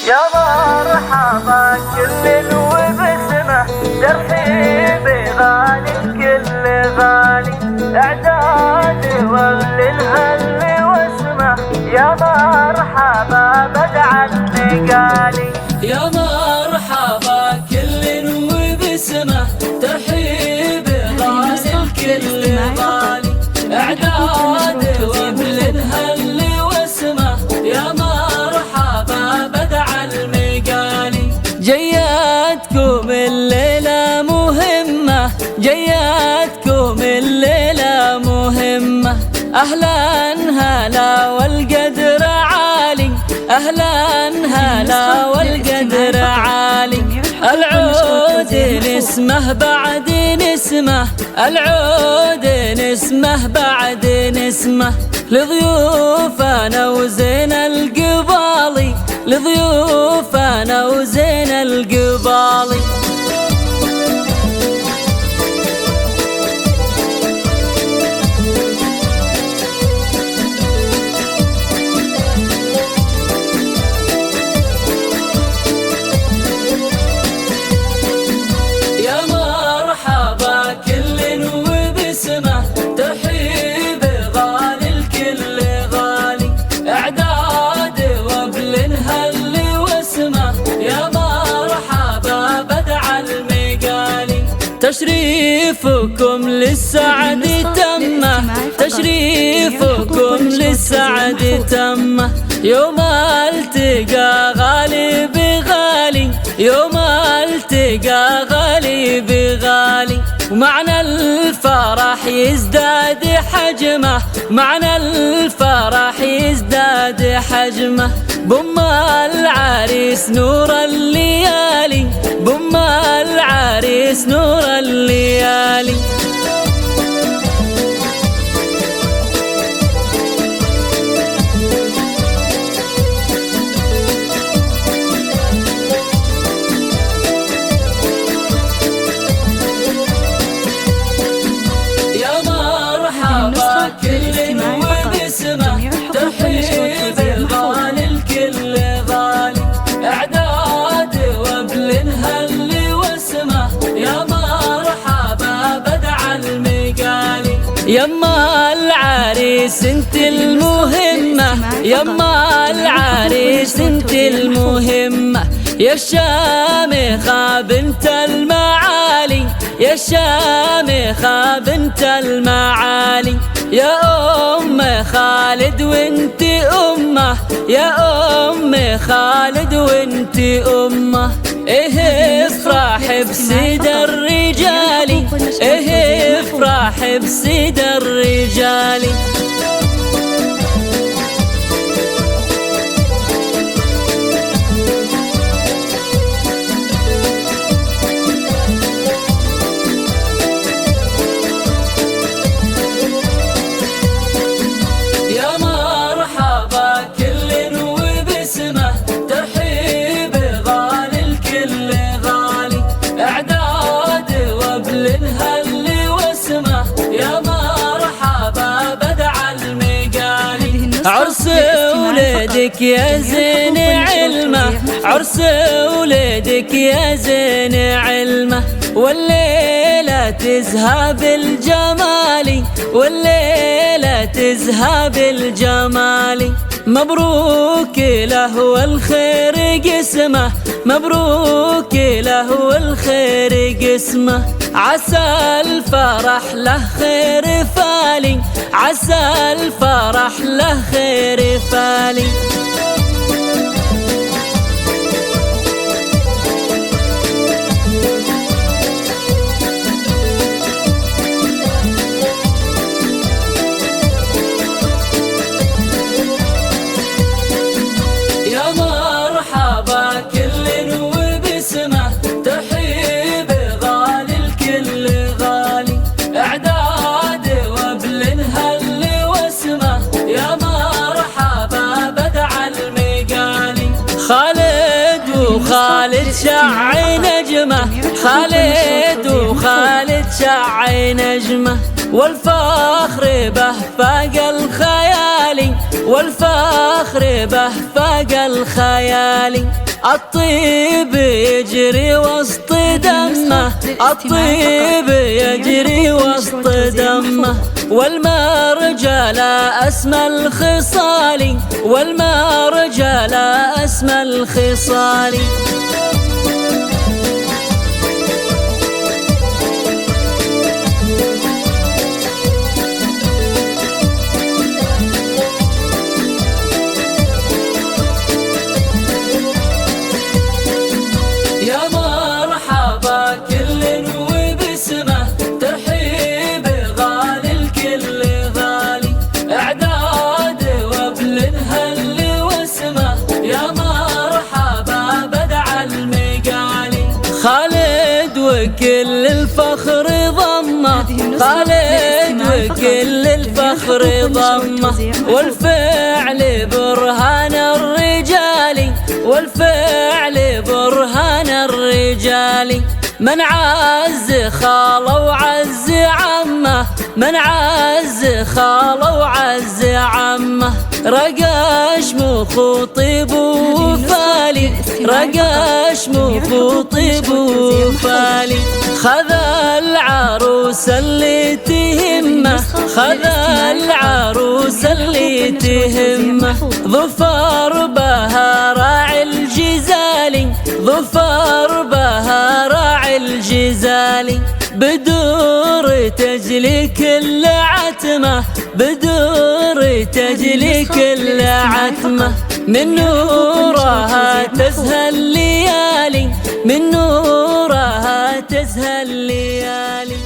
يا مرحبا كل وبسمه ترحيب غالي الكل غالي اعداد وغل الهل واسمه يا مرحبا بدع النقالي يا مرحبا كل وبسمه ترحيب غالي الكل غالي اعداد وغل الهل واسمه يا مرحبا بدع المقالي. جياتكم الليلة مهمة جياتكم الليلة مهمة أهلا هلا والقدر عالي أهلا هلا والقدر عالي. العود نسمه بعد نسمه العود نسمه بعد نسمه لضيوفنا وزين القبالي لضيوفنا وزين القبالي. يا مرحبا كل وبسمه ترحيب غالي الكل غالي اعداد وبل هل واسمه يا مرحبا بدع المقالي. تشريفكم للسعد تمه تشريفكم للسعد تمه يوم التقى غالي بغالي يوم التقى غالي بغالي. ومعنى الفرح يزداد حجمه معنى الفرح يزداد حجمه بم العريس نور الليالي بم العريس نور الليالي. كل وبسمه ترحيب غالي الكل غالي اعداد وبل هل واسمه يا مرحبا بدع المقالي. يما العريس انت المهمه يما العريس انت المهمه يا الشامخه بنت المعالي يا الشامخه بنت المعالي. يا أم خالد وانت أمه يا أم خالد وانت أمه إيه افرح بسيد الرجال إيه افرح بسيد الرجال. عرس ولدك يا زين علمه عرس ولدك يا زين علمه والليلة تزهى بالجمال والليلة تزهى بالجمال. مبروك له والخير قسمه مبروك له والخير قسمه عسى الفرح له خير فالي عسى الفرح له خير فالي. يا مرحبا كل وبسمه ترحيب غالي الكل غالي اعداد وبل هل واسمه يا مرحبا بدع المقالي. خالد وخالد شعي نجمه خالد وخالد شعي نجمه والفخر به فاق الخيالي والفخر به فاق الخيالي. الطيب يجري وسط دمه، الطيب يجري وسط دمه، والمرجل أسمى الخصال، والمرجل أسمى الخصال. يا مرحبا كل وبسمه، ترحيب غالي الكل غالي، اعداد وابل هل واسمه، يا مرحبا بدع المقالي. خالد وكل الفخر ضمه، خالد وكل الفخر ضمه، والفعل برهان الرجال، والفعل برهان الرجال. من عز خاله وعز عمه، من عز خاله وعز عمه، رقاش مخوطب وفالي، رقاش مخوطب وفالي. خذ العروس اللي تهمه، خذ العروس اللي تهمه، ظفر بها راعي الجزالي، ظفر بها راعي الجزالي. بدور تجلي كل عتمه، بدور تجلي كل عتمه، من نورها تزهى الليالي، من نورها تزهى الليالي.